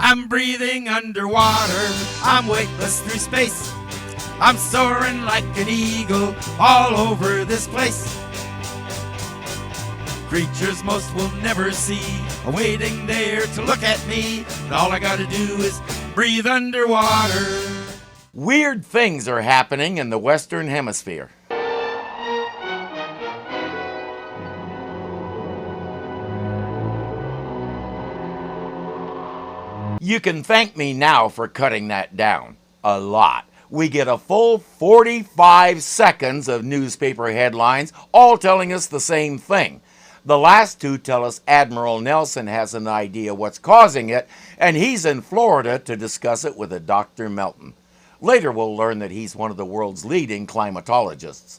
I'm breathing underwater, I'm weightless through space. I'm soaring like an eagle all over this place. Creatures most will never see are waiting there to look at me, and all I gotta do is breathe underwater. Weird things are happening in the Western Hemisphere. You can thank me now for cutting that down. A lot. We get a full 45 seconds of newspaper headlines, all telling us the same thing. The last two tell us Admiral Nelson has an idea what's causing it, and he's in Florida to discuss it with a Dr. Melton. Later we'll learn that he's one of the world's leading climatologists.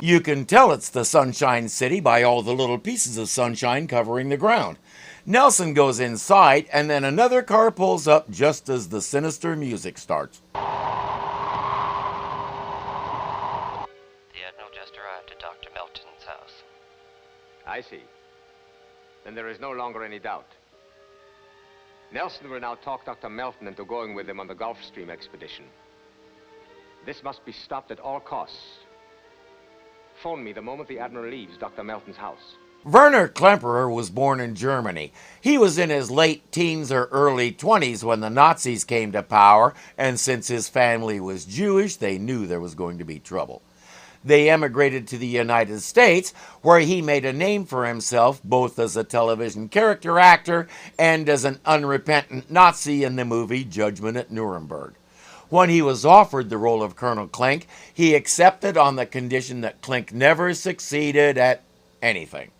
You can tell it's the Sunshine City by all the little pieces of sunshine covering the ground. Nelson goes inside, and then another car pulls up just as the sinister music starts. The Admiral just arrived at Dr. Melton's house. I see. Then there is no longer any doubt. Nelson will now talk Dr. Melton into going with him on the Gulf Stream expedition. This must be stopped at all costs. Phone me the moment the Admiral leaves Dr. Melton's house. Werner Klemperer was born in Germany. He was in his late teens or early 20s when the Nazis came to power, and since his family was Jewish, they knew there was going to be trouble. They emigrated to the United States, where he made a name for himself both as a television character actor and as an unrepentant Nazi in the movie Judgment at Nuremberg. When he was offered the role of Colonel Klink, he accepted on the condition that Klink never succeeded at anything.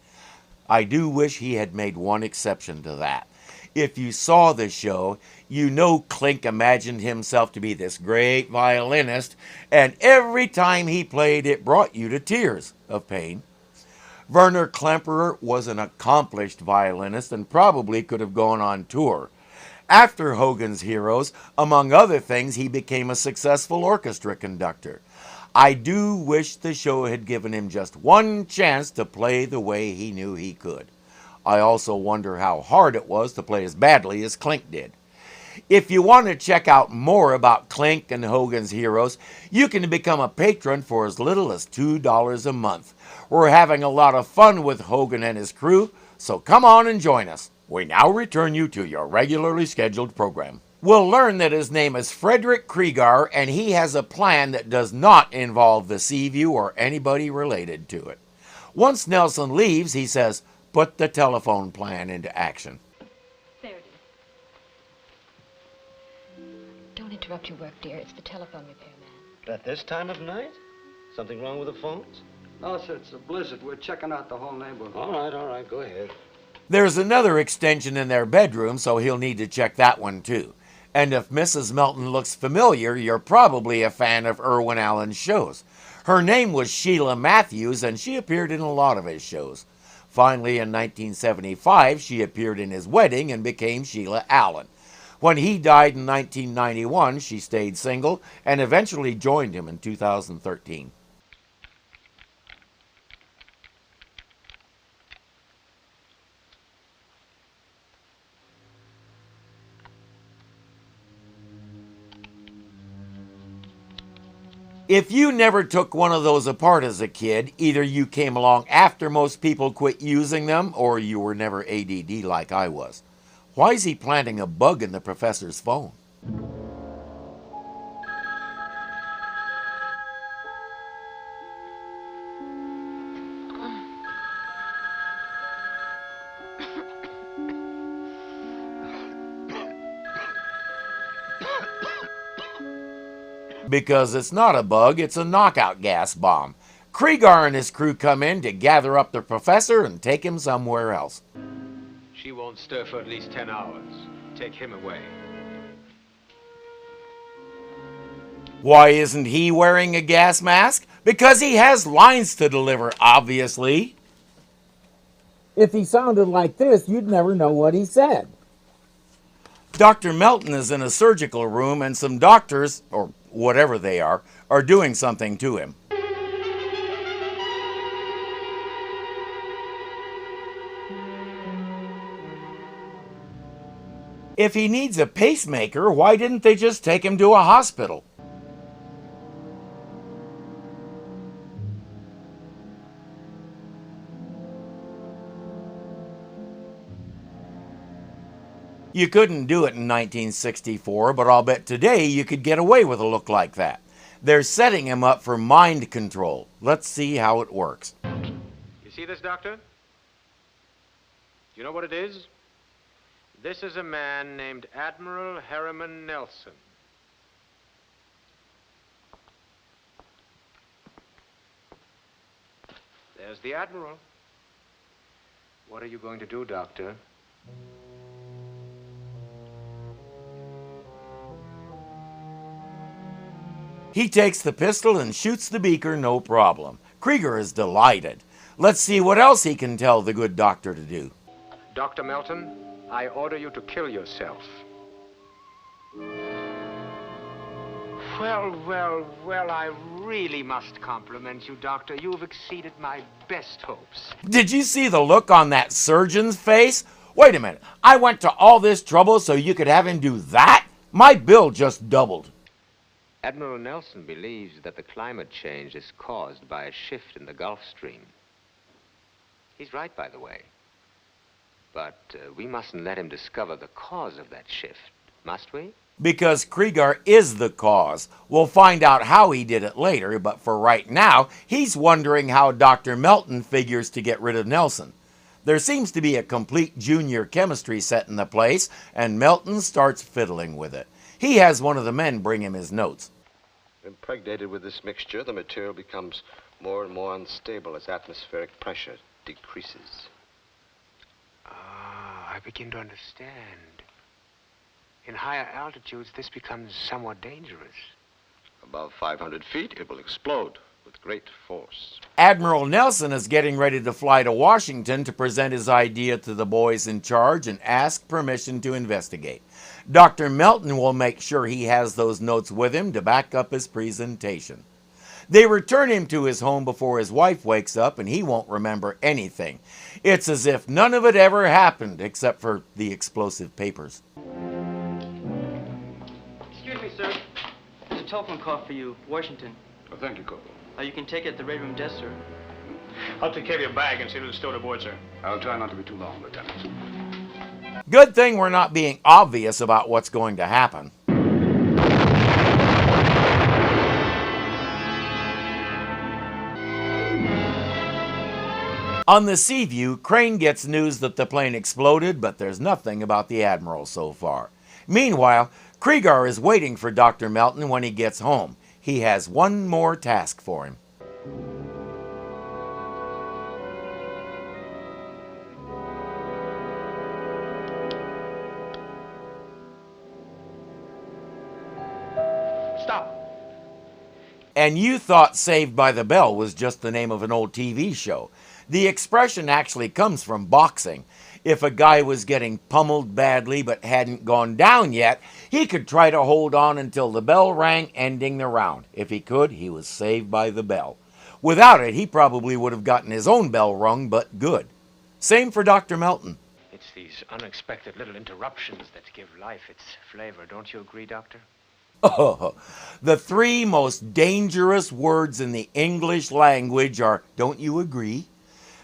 I do wish he had made one exception to that. If you saw the show, you know Klink imagined himself to be this great violinist, and every time he played, it brought you to tears of pain. Werner Klemperer was an accomplished violinist and probably could have gone on tour. After Hogan's Heroes, among other things, he became a successful orchestra conductor. I do wish the show had given him just one chance to play the way he knew he could. I also wonder how hard it was to play as badly as Klink did. If you want to check out more about Klink and Hogan's Heroes, you can become a patron for as little as $2 a month. We're having a lot of fun with Hogan and his crew, so come on and join us. We now return you to your regularly scheduled program. We'll learn that his name is Frederick Krieger, and he has a plan that does not involve the Seaview or anybody related to it. Once Nelson leaves, he says, "Put the telephone plan into action." There it is. Don't interrupt your work, dear. It's the telephone repairman. At this time of night? Something wrong with the phones? No, sir, it's a blizzard. We're checking out the whole neighborhood. All right, go ahead. There's another extension in their bedroom, so he'll need to check that one too. And if Mrs. Melton looks familiar, you're probably a fan of Irwin Allen's shows. Her name was Sheila Matthews, and she appeared in a lot of his shows. Finally, in 1975, she appeared in his wedding and became Sheila Allen. When he died in 1991, she stayed single and eventually joined him in 2013. If you never took one of those apart as a kid, either you came along after most people quit using them, or you were never ADD like I was. Why is he planting a bug in the professor's phone? Because it's not a bug, it's a knockout gas bomb. Krieger and his crew come in to gather up the professor and take him somewhere else. She won't stir for at least 10 hours. Take him away. Why isn't he wearing a gas mask? Because he has lines to deliver, obviously. If he sounded like this, you'd never know what he said. Dr. Melton is in a surgical room, and some doctors, or whatever they are doing something to him. If he needs a pacemaker, why didn't they just take him to a hospital? You couldn't do it in 1964, but I'll bet today you could get away with a look like that. They're setting him up for mind control. Let's see how it works. You see this, Doctor? Do you know what it is? This is a man named Admiral Harriman Nelson. There's the Admiral. What are you going to do, Doctor? He takes the pistol and shoots the beaker, no problem. Krieger is delighted. Let's see what else he can tell the good doctor to do. Dr. Melton, I order you to kill yourself. Well, I really must compliment you, Doctor. You've exceeded my best hopes. Did you see the look on that surgeon's face? Wait a minute, I went to all this trouble so you could have him do that? My bill just doubled. Admiral Nelson believes that the climate change is caused by a shift in the Gulf Stream. He's right, by the way. But we mustn't let him discover the cause of that shift, must we? Because Krieger is the cause. We'll find out how he did it later, but for right now, he's wondering how Dr. Melton figures to get rid of Nelson. There seems to be a complete junior chemistry set in the place, and Melton starts fiddling with it. He has one of the men bring him his notes. Impregnated with this mixture, the material becomes more and more unstable as atmospheric pressure decreases. Ah, I begin to understand. In higher altitudes, this becomes somewhat dangerous. Above 500 feet, it will explode with great force. Admiral Nelson is getting ready to fly to Washington to present his idea to the boys in charge and ask permission to investigate. Dr. Melton will make sure he has those notes with him to back up his presentation. They return him to his home before his wife wakes up, and he won't remember anything. It's as if none of it ever happened, except for the explosive papers. Excuse me, sir. There's a telephone call for you, Washington. Oh, thank you, Corporal. You can take it at the radio room desk, sir. I'll take care of your bag and see to the stowed aboard, sir. I'll try not to be too long, Lieutenant. Good thing we're not being obvious about what's going to happen. On the Seaview, Crane gets news that the plane exploded, but there's nothing about the Admiral so far. Meanwhile, Krieger is waiting for Dr. Melton when he gets home. He has one more task for him. Stop! And you thought Saved by the Bell was just the name of an old TV show. The expression actually comes from boxing. If a guy was getting pummeled badly but hadn't gone down yet, he could try to hold on until the bell rang, ending the round. If he could, he was saved by the bell. Without it, he probably would have gotten his own bell rung, but good. Same for Dr. Melton. It's these unexpected little interruptions that give life its flavor. Don't you agree, Doctor? Oh, the three most dangerous words in the English language are, don't you agree?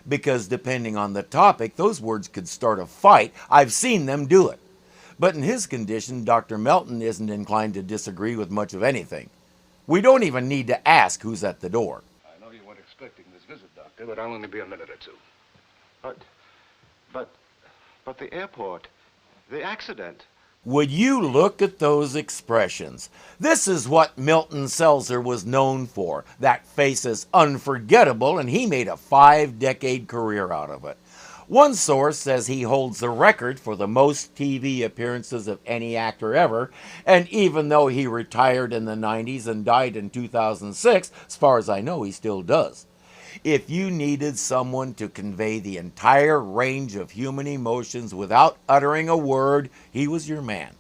Because depending on the topic, those words could start a fight. I've seen them do it. But in his condition, Dr. Melton isn't inclined to disagree with much of anything. We don't even need to ask who's at the door. I know you weren't expecting this visit, Doctor, but I'll only be a minute or two. But the airport, the accident. Would you look at those expressions? This is what Milton Seltzer was known for. That face is unforgettable, and he made a 5-decade career out of it. One source says he holds the record for the most TV appearances of any actor ever, and even though he retired in the 90s and died in 2006, as far as I know, he still does. If you needed someone to convey the entire range of human emotions without uttering a word, he was your man.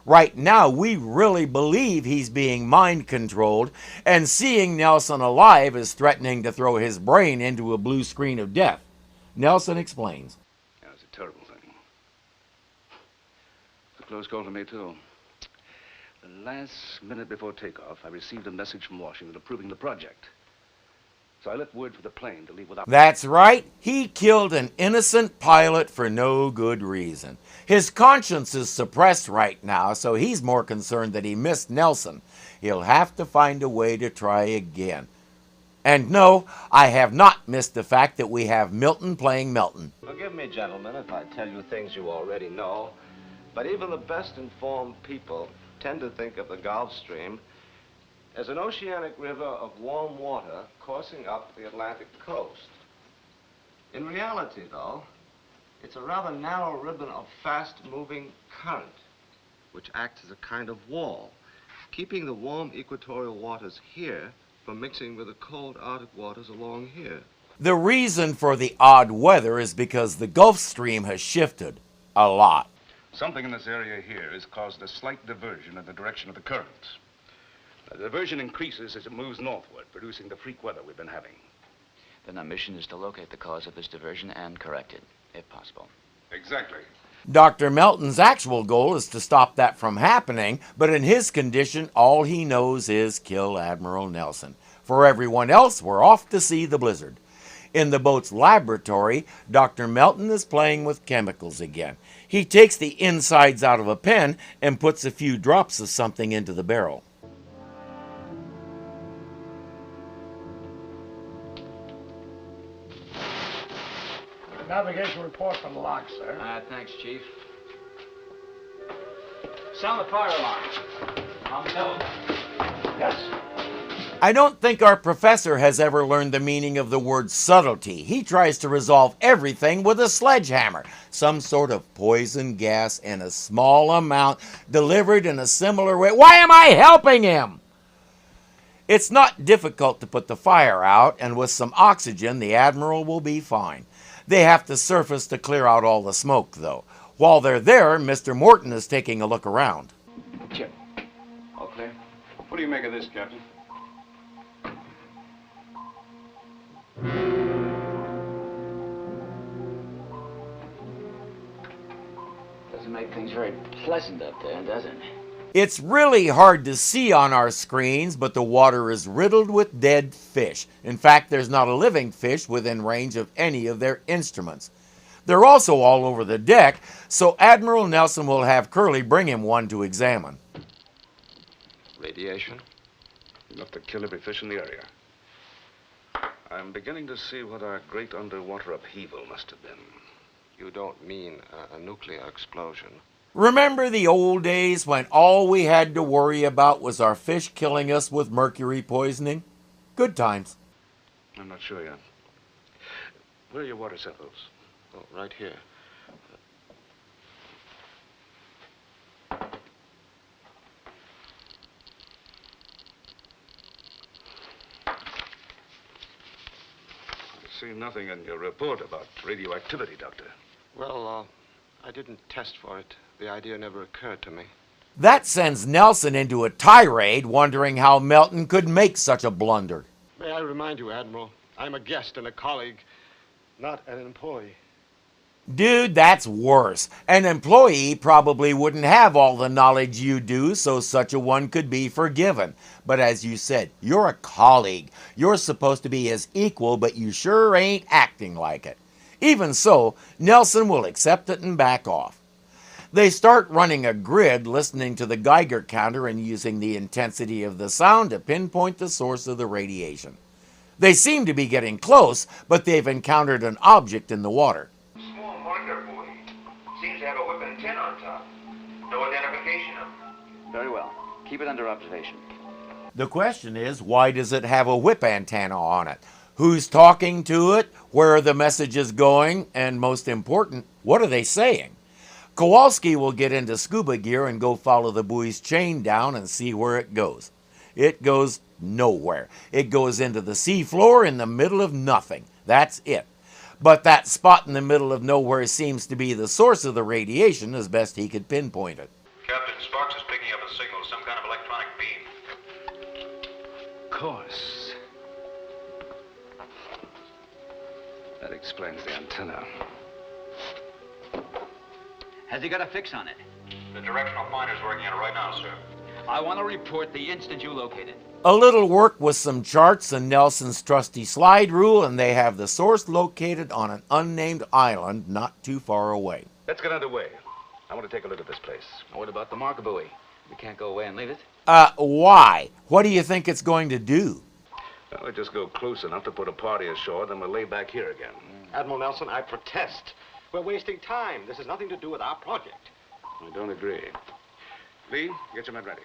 Right now, we really believe he's being mind-controlled, and seeing Nelson alive is threatening to throw his brain into a blue screen of death. Nelson explains. Yeah, it's a terrible thing. a close call to me, too. The last minute before takeoff, I received a message from Washington approving the project. So I left word for the plane to leave without... That's right. He killed an innocent pilot for no good reason. His conscience is suppressed right now, so he's more concerned that he missed Nelson. He'll have to find a way to try again. And no, I have not missed the fact that we have Milton playing Melton. Forgive me, gentlemen, if I tell you things you already know, but even the best informed people tend to think of the Gulf Stream as an oceanic river of warm water coursing up the Atlantic coast. In reality, though, it's a rather narrow ribbon of fast-moving current, which acts as a kind of wall, keeping the warm equatorial waters here from mixing with the cold Arctic waters along here. The reason for the odd weather is because the Gulf Stream has shifted a lot. Something in this area here has caused a slight diversion in the direction of the currents. The diversion increases as it moves northward, producing the freak weather we've been having. Then our mission is to locate the cause of this diversion and correct it, if possible. Exactly. Dr. Melton's actual goal is to stop that from happening, but in his condition, all he knows is kill Admiral Nelson. For everyone else, we're off to see the blizzard. In the boat's laboratory, Dr. Melton is playing with chemicals again. He takes the insides out of a pen and puts a few drops of something into the barrel. Navigation report from lock, sir. Thanks, Chief. Sound the fire alarm. I'm Melton. Yes. I don't think our professor has ever learned the meaning of the word subtlety. He tries to resolve everything with a sledgehammer, some sort of poison gas in a small amount delivered in a similar way. Why am I helping him? It's not difficult to put the fire out, and with some oxygen, the Admiral will be fine. They have to surface to clear out all the smoke, though. While they're there, Mr. Morton is taking a look around. Chip. All clear? What do you make of this, Captain? Doesn't make things very pleasant up there, does it? It's really hard to see on our screens, but the water is riddled with dead fish. In fact, there's not a living fish within range of any of their instruments. They're also all over the deck, so Admiral Nelson will have Curly bring him one to examine. Radiation? Enough to kill every fish in the area. I'm beginning to see what our great underwater upheaval must have been. You don't mean a nuclear explosion? Remember the old days when all we had to worry about was our fish killing us with mercury poisoning? Good times. I'm not sure yet. Where are your water samples? Oh, right here. I see nothing in your report about radioactivity, Doctor. Well, I didn't test for it. The idea never occurred to me. That sends Nelson into a tirade, wondering how Melton could make such a blunder. May I remind you, Admiral, I'm a guest and a colleague, not an employee. Dude, that's worse. An employee probably wouldn't have all the knowledge you do, so such a one could be forgiven. But as you said, you're a colleague. You're supposed to be his equal, but you sure ain't acting like it. Even so, Nelson will accept it and back off. They start running a grid, listening to the Geiger counter and using the intensity of the sound to pinpoint the source of the radiation. They seem to be getting close, but they've encountered an object in the water. Small marker buoy. Seems to have a whip antenna on top. No identification of it. Very well. Keep it under observation. The question is, why does it have a whip antenna on it? Who's talking to it? Where are the messages going? And most important, what are they saying? Kowalski will get into scuba gear and go follow the buoy's chain down and see where it goes. It goes nowhere. It goes into the seafloor in the middle of nothing. That's it. But that spot in the middle of nowhere seems to be the source of the radiation as best he could pinpoint it. Captain Sparks is picking up a signal, some kind of electronic beam. Of course. That explains the antenna. Has he got a fix on it? The directional finder's working on it right now, sir. I want to report the instant you locate it. A little work with some charts and Nelson's trusty slide rule, and they have the source located on an unnamed island not too far away. Let's get underway. I want to take a look at this place. What about the marker buoy? We can't go away and leave it. Why? What do you think it's going to do? Well, we'll just go close enough to put a party ashore, then we'll lay back here again. Admiral Nelson, I protest. We're wasting time. This has nothing to do with our project. I don't agree. Lee, get your men ready.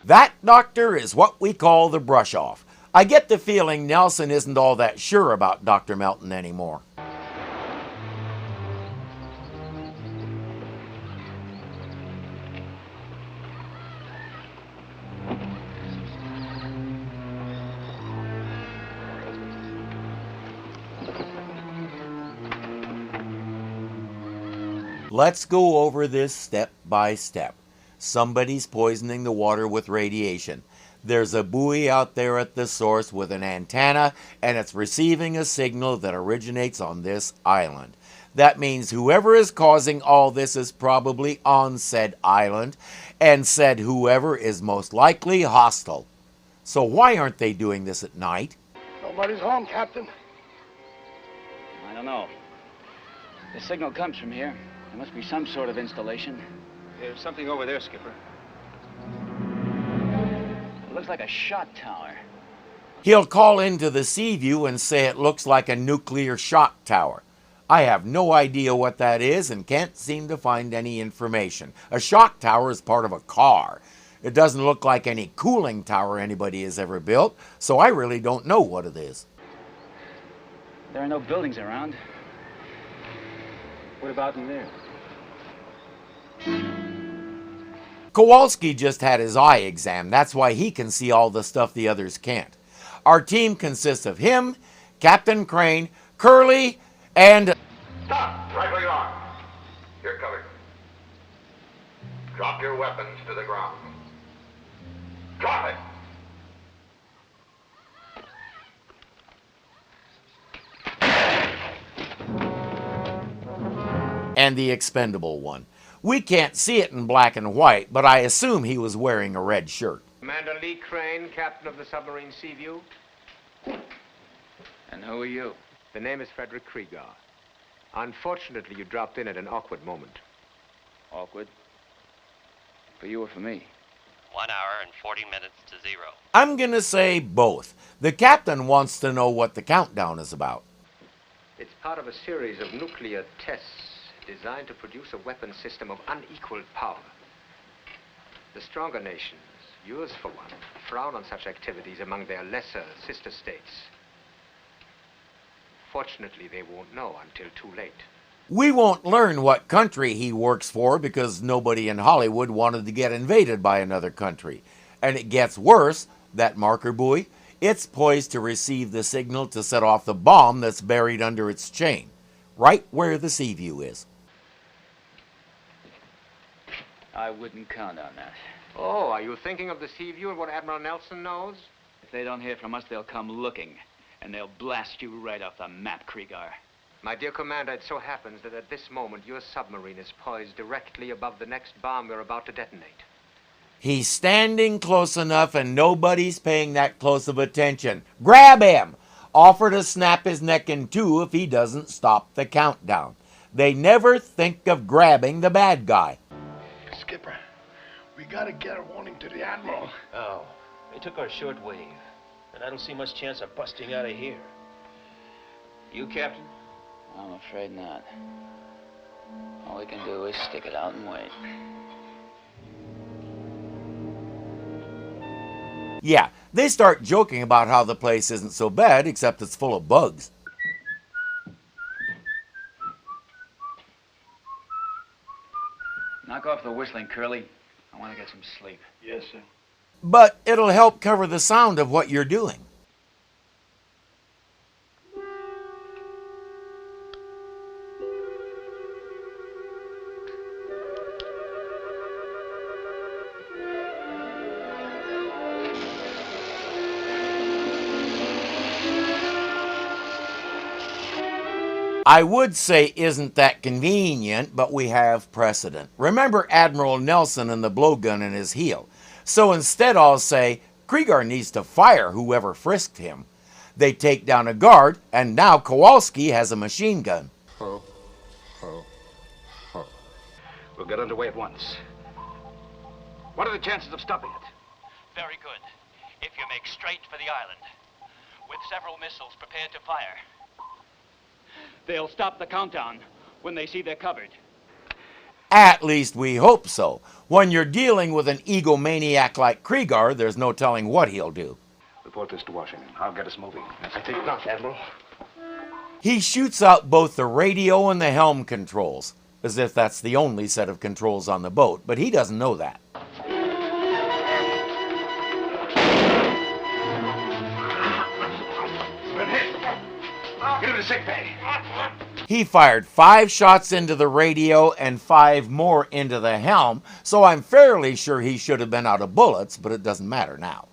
That, Doctor, is what we call the brush-off. I get the feeling Nelson isn't all that sure about Dr. Melton anymore. Let's go over this step by step. Somebody's poisoning the water with radiation. There's a buoy out there at the source with an antenna, and it's receiving a signal that originates on this island. That means whoever is causing all this is probably on said island, and said whoever is most likely hostile. So why aren't they doing this at night? Nobody's home, Captain. I don't know. The signal comes from here. There must be some sort of installation. There's something over there, Skipper. It looks like a shot tower. He'll call into the Seaview and say it looks like a nuclear shot tower. I have no idea what that is and can't seem to find any information. A shock tower is part of a car. It doesn't look like any cooling tower anybody has ever built, so I really don't know what it is. There are no buildings around. What about in there? Kowalski just had his eye exam. That's why he can see all the stuff the others can't. Our team consists of him, Captain Crane, Curly, and... Stop! Right where you are. You're covered. Drop your weapons to the ground. Drop it! and the expendable one. We can't see it in black and white, but I assume he was wearing a red shirt. Commander Lee Crane, captain of the submarine Seaview. And who are you? The name is Frederick Krieger. Unfortunately, you dropped in at an awkward moment. Awkward? For you or for me? 1 hour and 40 minutes to 0. I'm gonna say both. The captain wants to know what the countdown is about. It's part of a series of nuclear tests designed to produce a weapon system of unequaled power. The stronger nations, yours for one, frown on such activities among their lesser sister states. Fortunately, they won't know until too late. We won't learn what country he works for because nobody in Hollywood wanted to get invaded by another country. And it gets worse, that marker buoy, it's poised to receive the signal to set off the bomb that's buried under its chain, right where the Seaview is. I wouldn't count on that. Oh, are you thinking of the Seaview and what Admiral Nelson knows? If they don't hear from us, they'll come looking, and they'll blast you right off the map, Krieger. My dear Commander, it so happens that at this moment your submarine is poised directly above the next bomb we're about to detonate. He's standing close enough and nobody's paying that close of attention. Grab him! Offer to snap his neck in two if he doesn't stop the countdown. They never think of grabbing the bad guy. Skipper, we gotta get a warning to the Admiral. Oh, they took our short wave, and I don't see much chance of busting out of here. You, Captain? I'm afraid not. All we can do is stick it out and wait. Yeah, they start joking about how the place isn't so bad, except it's full of bugs. Knock off the whistling, Curly. I want to get some sleep. Yes, sir. But it'll help cover the sound of what you're doing. I would say isn't that convenient, but we have precedent. Remember Admiral Nelson and the blowgun in his heel. So instead I'll say, Krieger needs to fire whoever frisked him. They take down a guard, and now Kowalski has a machine gun. We'll get underway at once. What are the chances of stopping it? Very good. If you make straight for the island, with several missiles prepared to fire. They'll stop the countdown when they see they're covered. At least we hope so. When you're dealing with an egomaniac like Krieger, there's no telling what he'll do. Report this to Washington. I'll get us moving. I think not, Admiral. He shoots out both the radio and the helm controls, as if that's the only set of controls on the boat, but he doesn't know that. Get him to sick bay. He fired 5 shots into the radio and 5 more into the helm, so I'm fairly sure he should have been out of bullets, but it doesn't matter now.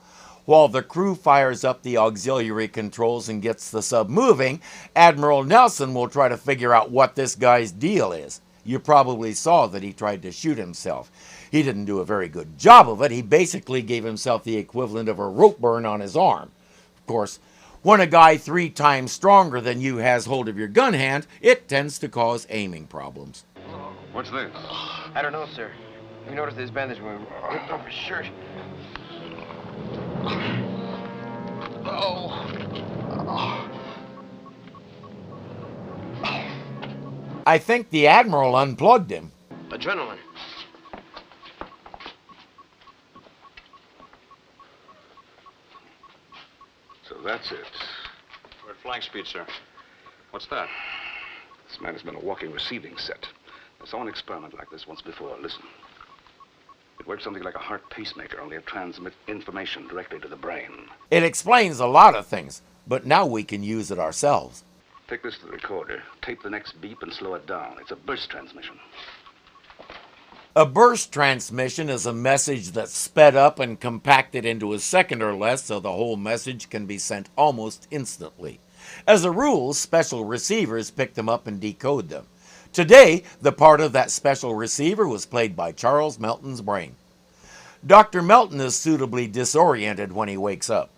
While the crew fires up the auxiliary controls and gets the sub moving, Admiral Nelson will try to figure out what this guy's deal is. You probably saw that he tried to shoot himself. He didn't do a very good job of it. He basically gave himself the equivalent of a rope burn on his arm. Of course, when a guy 3 times stronger than you has hold of your gun hand, it tends to cause aiming problems. What's this? I don't know, sir. We noticed his bandage when we ripped off his shirt. I think the Admiral unplugged him. Adrenaline. So that's it. We're at flying speed, sir. What's that? This man has been a walking receiving set. I saw an experiment like this once before. Listen. It works something like a heart pacemaker, only it transmits information directly to the brain. It explains a lot of things, but now we can use it ourselves. Take this to the recorder, tape the next beep, and slow it down. It's a burst transmission. A burst transmission is a message that's sped up and compacted into a second or less so the whole message can be sent almost instantly. As a rule, special receivers pick them up and decode them. Today, the part of that special receiver was played by Charles Melton's brain. Dr. Melton is suitably disoriented when he wakes up.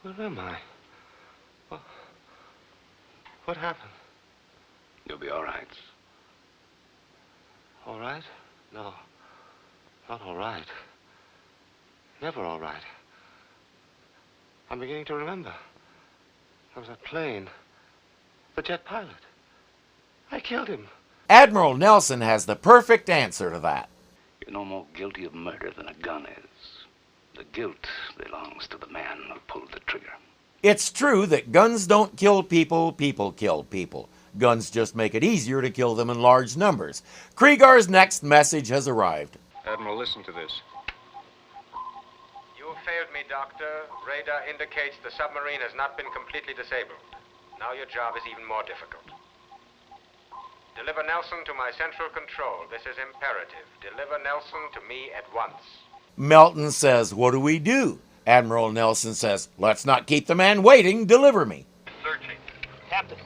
Where am I? What happened? You'll be all right. All right? No. Not all right. Never all right. I'm beginning to remember. There was that plane. The jet pilot. I killed him. Admiral Nelson has the perfect answer to that. You're no more guilty of murder than a gun is. The guilt belongs to the man who pulled the trigger. It's true that guns don't kill people, people kill people. Guns just make it easier to kill them in large numbers. Krieger's next message has arrived. Admiral, listen to this. You have failed me, Doctor. Radar indicates the submarine has not been completely disabled. Now your job is even more difficult. Deliver Nelson to my central control. This is imperative. Deliver Nelson to me at once. Melton says, "What do we do?" Admiral Nelson says, "Let's not keep the man waiting. Deliver me." Searching. Captain.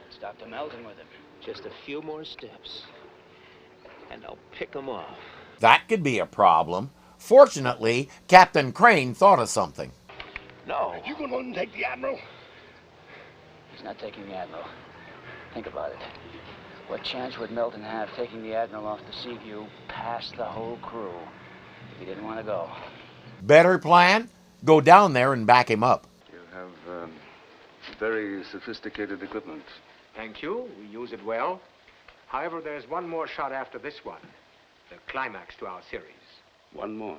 It's Dr. Melton with him. Just a few more steps, and I'll pick him off. That could be a problem. Fortunately, Captain Crane thought of something. No. You going to take the Admiral? He's not taking the Admiral. Think about it. What chance would Melton have taking the Admiral off the Seaview past the whole crew if he didn't want to go? Better plan? Go down there and back him up. You have very sophisticated equipment. Thank you. We use it well. However, there's one more shot after this one. The climax to our series. One more.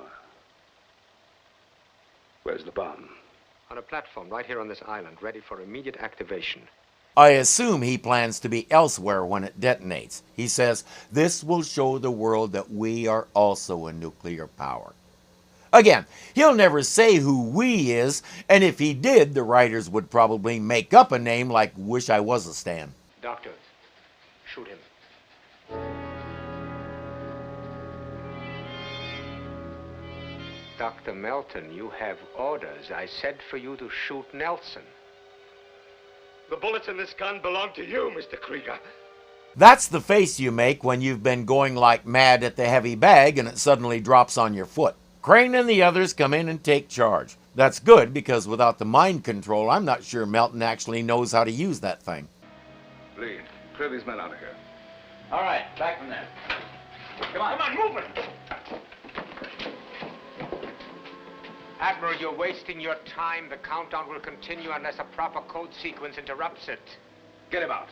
Where's the bomb? On a platform right here on this island, ready for immediate activation. I assume he plans to be elsewhere when it detonates. He says, "This will show the world that we are also a nuclear power." Again, he'll never say who we is, and if he did, the writers would probably make up a name like Wish I Was a Stan. Doctor, shoot him. Dr. Melton, you have orders. I said for you to shoot Nelson. The bullets in this gun belong to you, Mr. Krieger. That's the face you make when you've been going like mad at the heavy bag and it suddenly drops on your foot. Crane and the others come in and take charge. That's good, because without the mind control, I'm not sure Melton actually knows how to use that thing. Lee, clear these men out of here. All right, back from there. Come on, move it! Admiral, you're wasting your time. The countdown will continue unless a proper code sequence interrupts it. Get him out.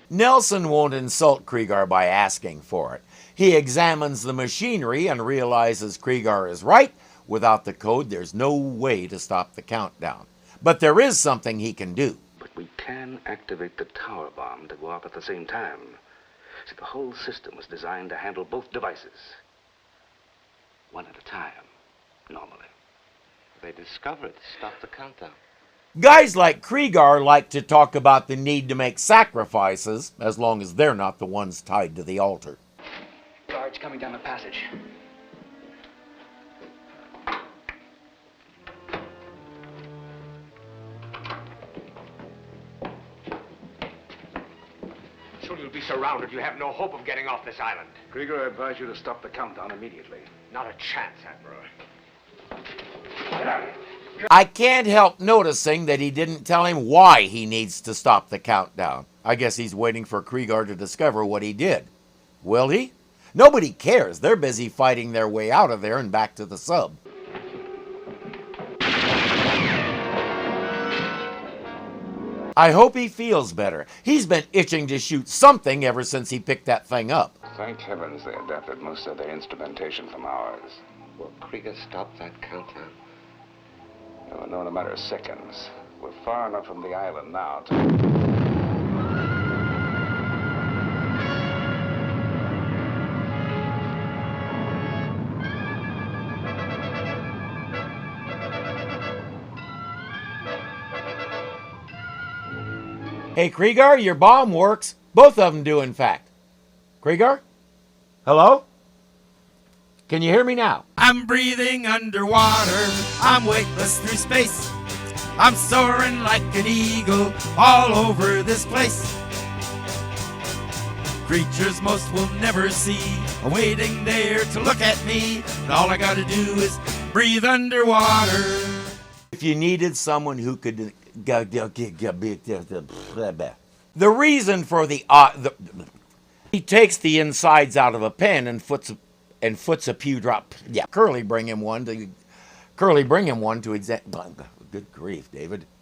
Nelson won't insult Krieger by asking for it. He examines the machinery and realizes Krieger is right. Without the code, there's no way to stop the countdown. But there is something he can do. But we can activate the tower bomb to go off at the same time. See, the whole system was designed to handle both devices. One at a time, normally. They discovered. Stop the countdown. Guys like Krieger like to talk about the need to make sacrifices, as long as they're not the ones tied to the altar. Guards coming down the passage. Soon you'll be surrounded. You have no hope of getting off this island. Krieger, I advise you to stop the countdown immediately. Not a chance, Admiral. Get out of here. I can't help noticing that he didn't tell him why he needs to stop the countdown. I guess he's waiting for Krieger to discover what he did. Will he? Nobody cares. They're busy fighting their way out of there and back to the sub. I hope he feels better. He's been itching to shoot something ever since he picked that thing up. Thank heavens they adapted most of their instrumentation from ours. Will Krieger stop that countdown? We'll know in a matter of seconds. We're far enough from the island now to... Hey, Krieger, your bomb works. Both of them do, in fact. Krieger? Hello? Can you hear me now? I'm breathing underwater. I'm weightless through space. I'm soaring like an eagle all over this place. Creatures most will never see are waiting there to look at me. And all I gotta do is breathe underwater. If you needed someone who could... The reason for he takes the insides out of a pen and foots a pew drop. Yeah, Curly bring him one to examine. Good grief, David.